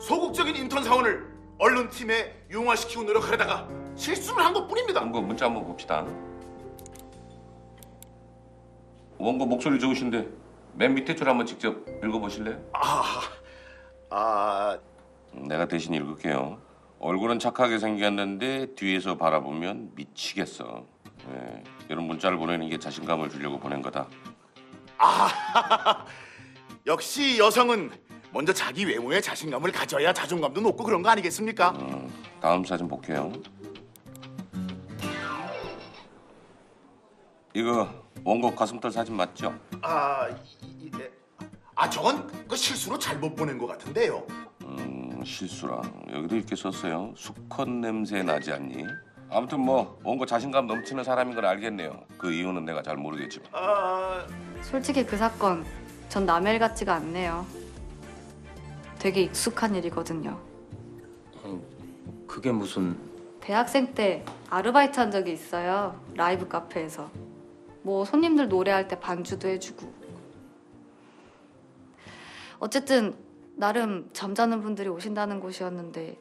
소극적인 인턴 사원을 언론팀에 융화시키고 노력하려다가 실수를 한 것뿐입니다. 원고 문자 한번 봅시다. 원고 목소리 좋으신데 맨 밑에 줄 한번 직접 읽어보실래요? 내가 대신 읽을게요. 얼굴은 착하게 생겼는데 뒤에서 바라보면 미치겠어. 네, 이런 문자를 보내는 게 자신감을 주려고 보낸 거다. 역시 여성은 먼저 자기 외모에 자신감을 가져야 자존감도 높고 그런 거 아니겠습니까? 다음 사진 볼게요. 이거 원고 가슴털 사진 맞죠? 저건 그 실수로 잘못 보낸 것 같은데요. 실수랑 여기도 이렇게 썼어요. 수컷 냄새 나지 않니? 아무튼 뭐 원고 자신감 넘치는 사람인 걸 알겠네요. 그 이유는 내가 잘 모르겠지만. 솔직히 그 사건 전 남의 일 같지가 않네요. 되게 익숙한 일이거든요. 그게 무슨... 대학생 때 아르바이트 한 적이 있어요. 라이브 카페에서. 뭐 손님들 노래할 때 반주도 해주고. 어쨌든 나름 점잖은 분들이 오신다는 곳이었는데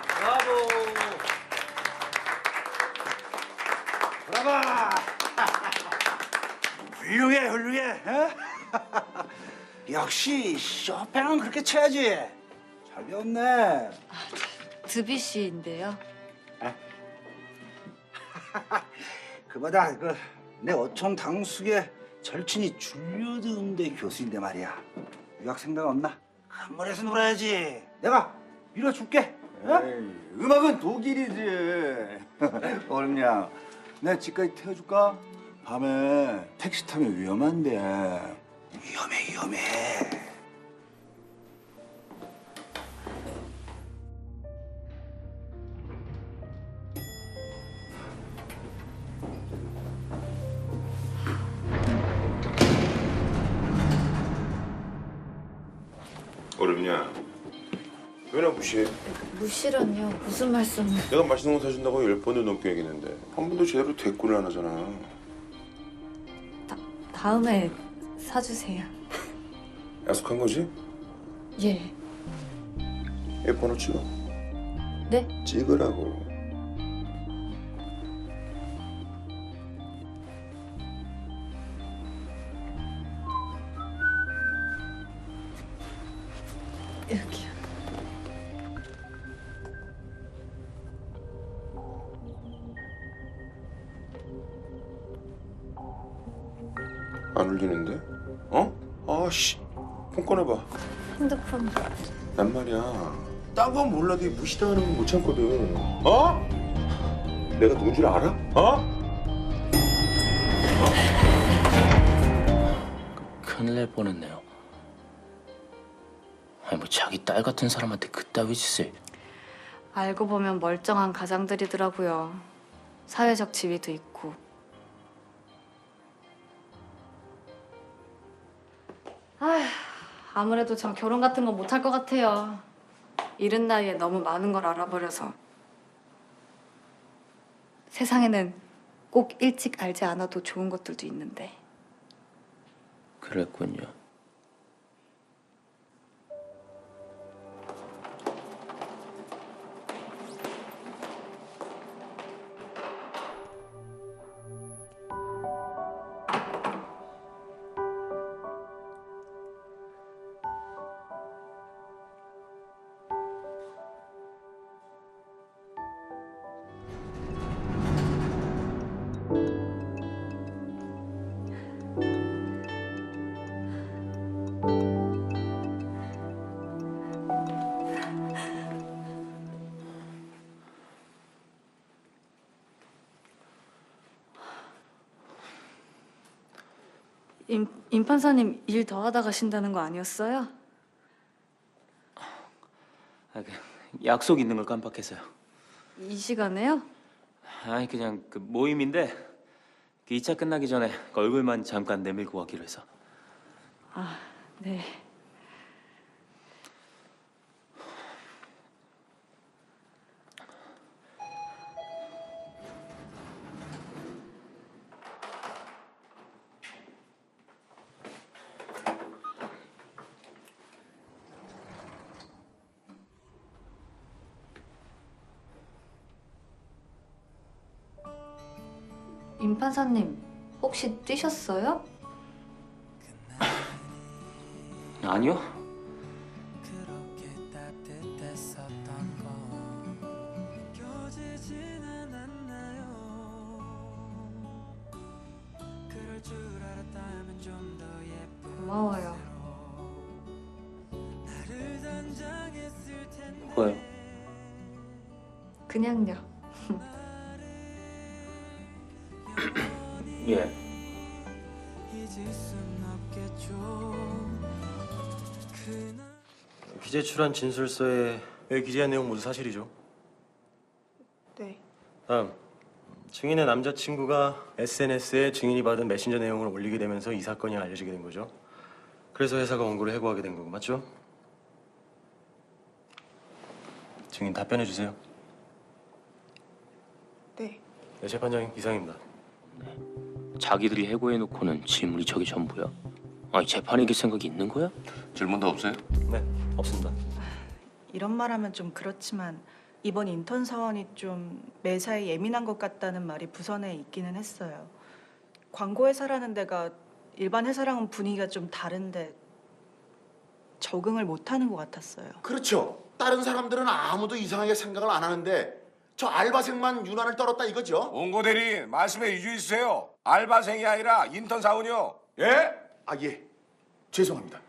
브라보! 브라보! 훌륭해, 훌륭해. 어? 역시 쇼팽은 그렇게 쳐야지. 잘 배웠네. 드뷔시인데요. 그보다 내 어촌 당숙의 절친이 줄리우드 음대 교수인데 말이야. 유학생들 없나? 한물에서 놀아야지. 내가 밀어줄게. 어? 에이, 음악은 독일이지. 어렵냐? 내가 집까지 태워줄까? 밤에 택시 타면 위험한데. 위험해. 어렵냐? 왜 나 무시해? 무시라뇨? 무슨 말씀을? 내가 맛있는 거 사준다고 10번도 넘게 얘기했는데 한 번도 제대로 대꾸를 안 하잖아. 다음에 사주세요. 약속한 거지? 예. 번호 찍어. 네? 찍으라고. 여기요. 안 울리는데? 어? 아씨, 폰 꺼내봐. 핸드폰. 난 말이야, 딴 건 몰라도 이 무시당하는 건 못 참거든. 어? 내가 누군 줄 알아? 어? 큰일 날 뻔했네요. 아니 뭐 자기 딸 같은 사람한테 그따위 짓을... 알고 보면 멀쩡한 가장들이더라고요. 사회적 지위도 있고. 아무래도 전 결혼 같은 거 못할 것 같아요. 이른 나이에 너무 많은 걸 알아버려서. 세상에는 꼭 일찍 알지 않아도 좋은 것들도 있는데. 그랬군요. 임 판사님 일 더 하다 가신다는 거 아니었어요? 약속 있는 걸 깜빡해서요. 이 시간에요? 아니 그냥 그 모임인데 그 2차 끝나기 전에 그 얼굴만 잠깐 내밀고 가기로 해서. 네. 임 판사님, 혹시 뛰셨어요? 아니요. 고마워요. 뭐예요? 그냥요. 예. 기재출한 진술서에 여기 기재한 내용 모두 사실이죠? 네. 다음 증인의 남자친구가 SNS에 증인이 받은 메신저 내용을 올리게 되면서 이 사건이 알려지게 된 거죠. 그래서 회사가 원고를 해고하게 된 거고 맞죠? 증인 답변해 주세요. 네. 네, 재판장님 이상입니다. 자기들이 해고해놓고는 지물이 저게 전부야? 아니 재판에 이길 생각이 있는 거야? 질문 더 없어요? 네, 없습니다. 이런 말하면 좀 그렇지만 이번 인턴 사원이 좀 매사에 예민한 것 같다는 말이 부서내에 있기는 했어요. 광고 회사라는 데가 일반 회사랑은 분위기가 좀 다른데 적응을 못하는 것 같았어요. 그렇죠. 다른 사람들은 아무도 이상하게 생각을 안 하는데 저 알바생만 유난을 떨었다 이거죠? 원고 대리 말씀에 유주해 주세요. 알바생이 아니라 인턴 사원이요. 예? 아, 예. 죄송합니다.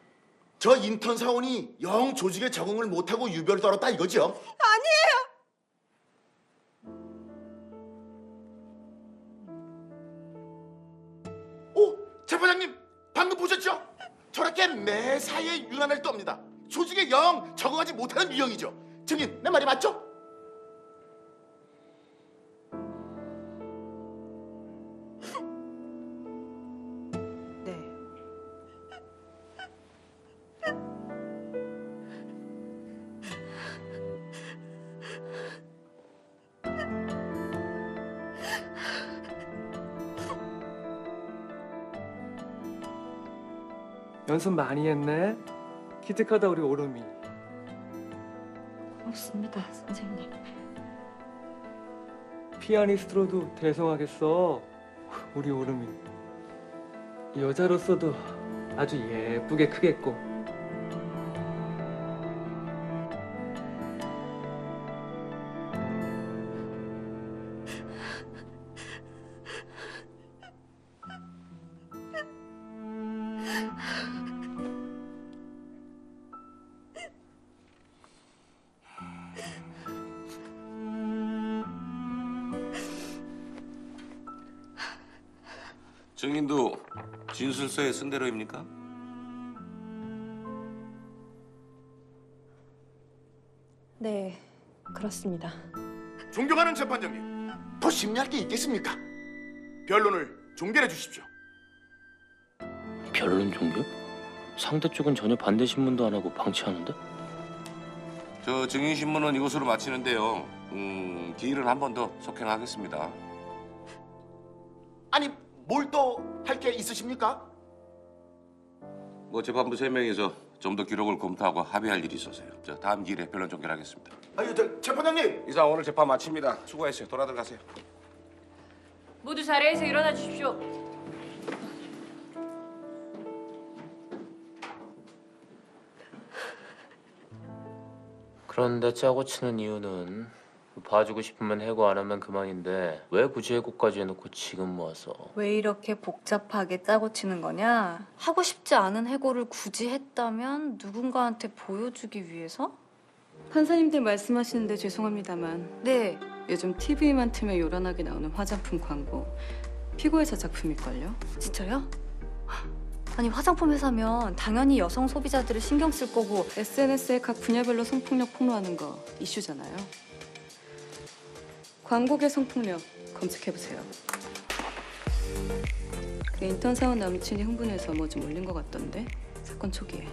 저 인턴 사원이 영 조직에 적응을 못하고 유별 떨었다 이거죠? 아니에요. 오, 재판장님 방금 보셨죠? 저렇게 매사에 유난을 떱니다. 조직에 영 적응하지 못하는 유형이죠. 증인, 내 말이 맞죠? 네. 연습 많이 했네. 기특하다 우리 오름이. 고맙습니다, 선생님. 피아니스트로도 대성하겠어. 우리 오름이. 여자로서도 아주 예쁘게 크겠고. 증인도 진술서에 쓴 대로입니까? 네, 그렇습니다. 존경하는 재판장님, 더 심리할 게 있겠습니까? 변론을 종결해 주십시오. 변론 종결? 상대 쪽은 전혀 반대 신문도 안 하고 방치하는데? 저 증인 신문은 이것으로 마치는데요. 기일은 한 번 더 속행하겠습니다. 아니, 뭘 또 할 게 있으십니까? 뭐 재판부 3명이서 좀 더 기록을 검토하고 합의할 일이 있어서요. 저 다음 기일에 변론 종결하겠습니다. 아유, 재판장님. 이상 오늘 재판 마칩니다. 수고했어요. 돌아들 가세요. 모두 자리에서 일어나 주십시오. 그런데 짜고 치는 이유는 봐주고 싶으면 해고 안 하면 그만인데 왜 굳이 해고까지 해놓고 지금 모아서? 왜 이렇게 복잡하게 짜고 치는 거냐? 하고 싶지 않은 해고를 굳이 했다면 누군가한테 보여주기 위해서? 판사님들 말씀하시는데 죄송합니다만 네. 요즘 TV만 틀면 요란하게 나오는 화장품 광고 피고회사 작품일걸요? 진짜요? 아니 화장품 회사면 당연히 여성 소비자들을 신경 쓸 거고 SNS에 각 분야별로 성폭력 폭로하는 거 이슈잖아요. 광고계 성폭력 검색해보세요. 그 인턴 사원 남친이 흥분해서 뭐 좀 올린 것 같던데 사건 초기에.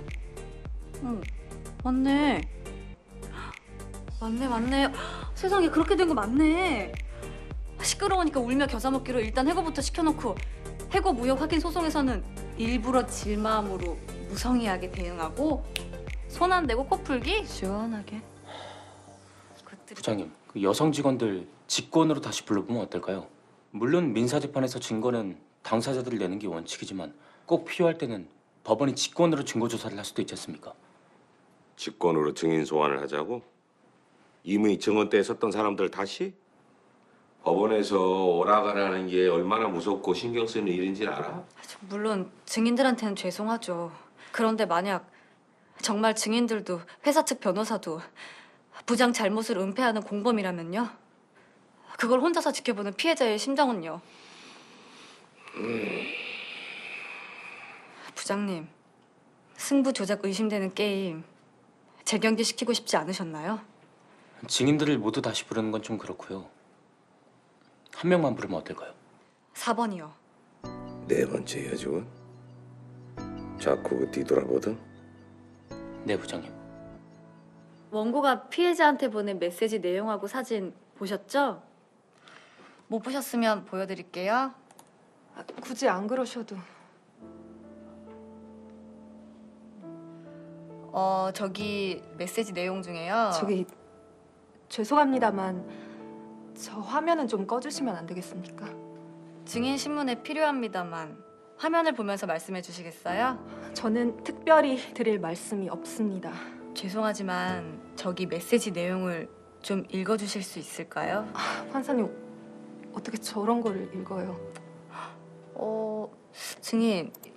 맞네. 맞네. 세상에 그렇게 된 거 맞네. 시끄러우니까 울며 겨자 먹기로 일단 해고부터 시켜놓고 해고 무효 확인 소송에서는 일부러 질마음으로 무성의하게 대응하고 손 안 대고 코 풀기? 시원하게. 부장님, 그 여성 직원들 직권으로 다시 불러보면 어떨까요? 물론 민사재판에서 증거는 당사자들이 내는 게 원칙이지만 꼭 필요할 때는 법원이 직권으로 증거 조사를 할 수도 있지 않습니까? 직권으로 증인 소환을 하자고? 이미 증언 때 썼던 사람들 다시? 법원에서 오라가라는 게 얼마나 무섭고 신경 쓰이는 일인지 알아? 물론 증인들한테는 죄송하죠. 그런데 만약 정말 증인들도 회사 측 변호사도 부장 잘못을 은폐하는 공범이라면요? 그걸 혼자서 지켜보는 피해자의 심정은요? 부장님, 승부 조작 의심되는 게임 재경기시키고 싶지 않으셨나요? 증인들을 모두 다시 부르는 건 좀 그렇고요. 한 명만 부르면 어떨까요? 4번이요. 네 번째 여직원? 자꾸 뒤돌아보던? 네, 부장님. 원고가 피해자한테 보낸 메시지 내용하고 사진 보셨죠? 못 보셨으면 보여드릴게요. 굳이 안 그러셔도. 저기 메시지 내용 중에요. 저기 죄송합니다만 저 화면은 좀 꺼주시면 안 되겠습니까? 증인 신문에 필요합니다만 화면을 보면서 말씀해 주시겠어요? 저는 특별히 드릴 말씀이 없습니다. 죄송하지만 저기 메시지 내용을 좀 읽어주실 수 있을까요? 판사님 어떻게 저런 거를 읽어요?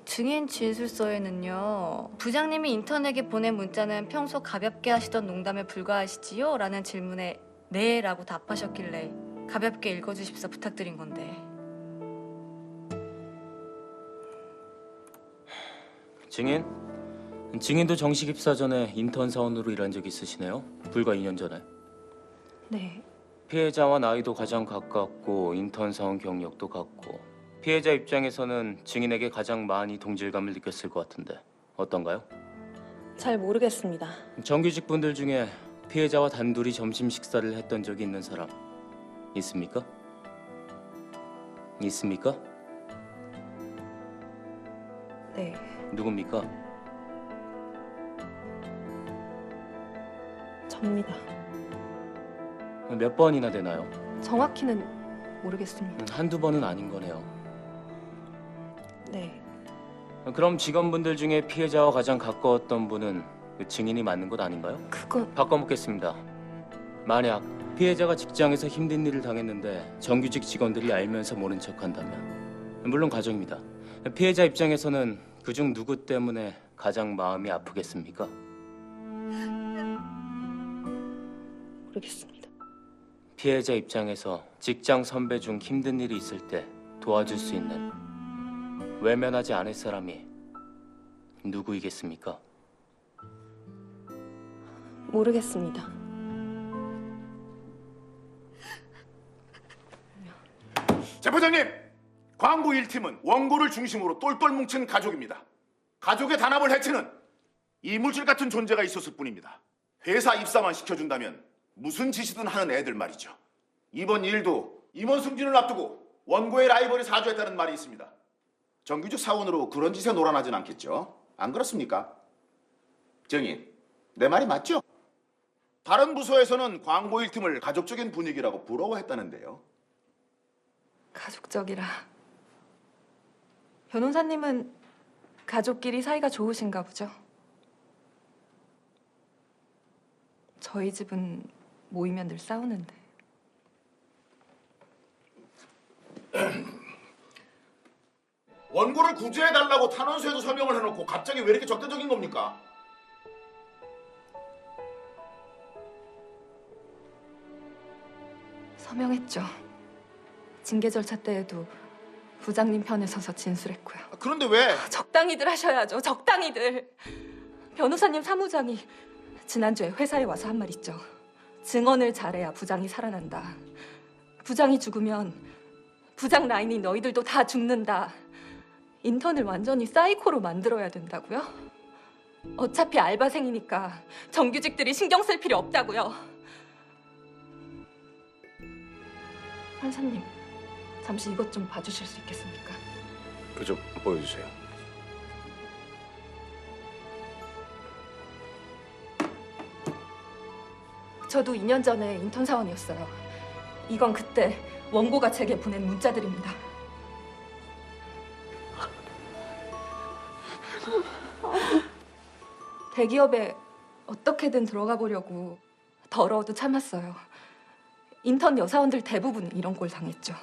증인 진술서에는요. 부장님이 인턴에게 보낸 문자는 평소 가볍게 하시던 농담에 불과하시지요? 라는 질문에 네 라고 답하셨길래 가볍게 읽어주십사 부탁드린 건데. 증인도 정식 입사 전에 인턴 사원으로 일한 적이 있으시네요? 불과 2년 전에. 네. 피해자와 나이도 가장 가깝고 인턴 사원 경력도 같고 피해자 입장에서는 증인에게 가장 많이 동질감을 느꼈을 것 같은데 어떤가요? 잘 모르겠습니다. 정규직 분들 중에 피해자와 단둘이 점심 식사를 했던 적이 있는 사람 있습니까? 있습니까? 네. 누굽니까? 접니다. 몇 번이나 되나요? 정확히는 모르겠습니다. 한두 번은 아닌 거네요. 네. 그럼 직원분들 중에 피해자와 가장 가까웠던 분은 그 증인이 맞는 것 아닌가요? 그건 바꿔묻겠습니다. 만약 피해자가 직장에서 힘든 일을 당했는데 정규직 직원들이 알면서 모른 척한다면 물론 가정입니다. 피해자 입장에서는 그중 누구 때문에 가장 마음이 아프겠습니까? 모르겠습니다. 피해자 입장에서 직장 선배 중 힘든 일이 있을 때 도와줄 수 있는 외면하지 않을 사람이 누구이겠습니까? 모르겠습니다. 재판장님, 광고 1팀은 원고를 중심으로 똘똘 뭉친 가족입니다. 가족의 단합을 해치는 이물질 같은 존재가 있었을 뿐입니다. 회사 입사만 시켜준다면 무슨 짓이든 하는 애들 말이죠. 이번 일도 임원 승진을 앞두고 원고의 라이벌이 사주했다는 말이 있습니다. 정규직 사원으로 그런 짓에 놀아나진 않겠죠? 안 그렇습니까? 증인, 내 말이 맞죠? 다른 부서에서는 광고 1팀을 가족적인 분위기라고 부러워했다는데요. 가족적이라. 변호사님은 가족끼리 사이가 좋으신가 보죠? 저희 집은 모이면 늘 싸우는데. 원고를 구제해달라고 탄원서에도 설명을 해놓고 갑자기 왜 이렇게 적대적인 겁니까? 서명했죠. 징계 절차 때에도 부장님 편에 서서 진술했고요. 그런데 왜? 적당히들 하셔야죠. 적당히들. 변호사님 사무장이 지난주에 회사에 와서 한 말 있죠. 증언을 잘해야 부장이 살아난다. 부장이 죽으면 부장 라인인 너희들도 다 죽는다. 인턴을 완전히 사이코로 만들어야 된다고요? 어차피 알바생이니까 정규직들이 신경 쓸 필요 없다고요. 판사님, 잠시 이것 좀 봐주실 수 있겠습니까? 그 좀 보여주세요. 저도 2년 전에 인턴 사원이었어요. 이건 그때 원고가 제게 보낸 문자들입니다. 대기업에 어떻게든 들어가 보려고 더러워도 참았어요. 인턴 여사원들 대부분 이런 꼴 당했죠.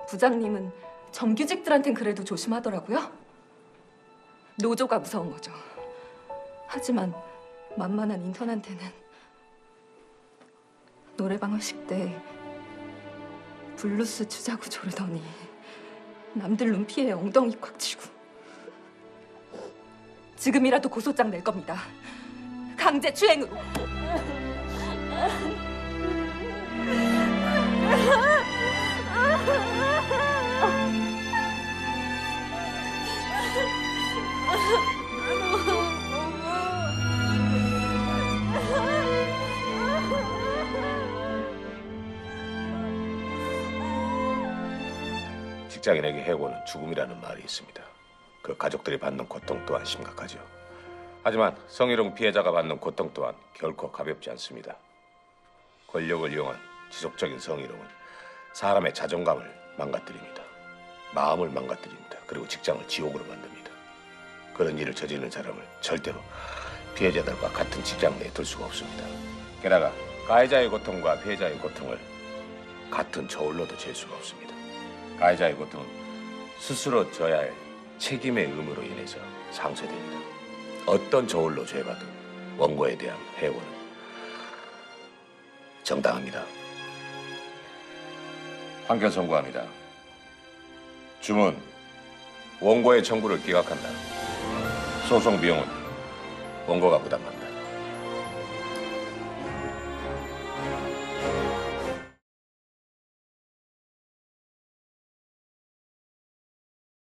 부장님은 정규직들한텐 그래도 조심하더라고요. 노조가 무서운 거죠. 하지만 만만한 인턴한테는 노래방 회식 때 블루스 추자고 조르더니 남들 눈피에 엉덩이 콱 쥐고 지금이라도 고소장 낼 겁니다. 강제 추행으로. 직장인에게 해고는 죽음이라는 말이 있습니다. 그 가족들이 받는 고통 또한 심각하죠. 하지만 성희롱 피해자가 받는 고통 또한 결코 가볍지 않습니다. 권력을 이용한 지속적인 성희롱은 사람의 자존감을 망가뜨립니다. 마음을 망가뜨립니다. 그리고 직장을 지옥으로 만듭니다. 그런 일을 저지르는 사람을 절대로 피해자들과 같은 직장 내에 둘 수가 없습니다. 게다가 가해자의 고통과 피해자의 고통을 같은 저울로도 잴 수가 없습니다. 가해자의 고통은 스스로 져야 할 책임의 의무로 인해서 상쇄됩니다. 어떤 저울로 죄봐도 원고에 대한 해고는 정당합니다. 판결 선고합니다. 주문, 원고의 청구를 기각한다. 소송 비용은 원고가 부담한다.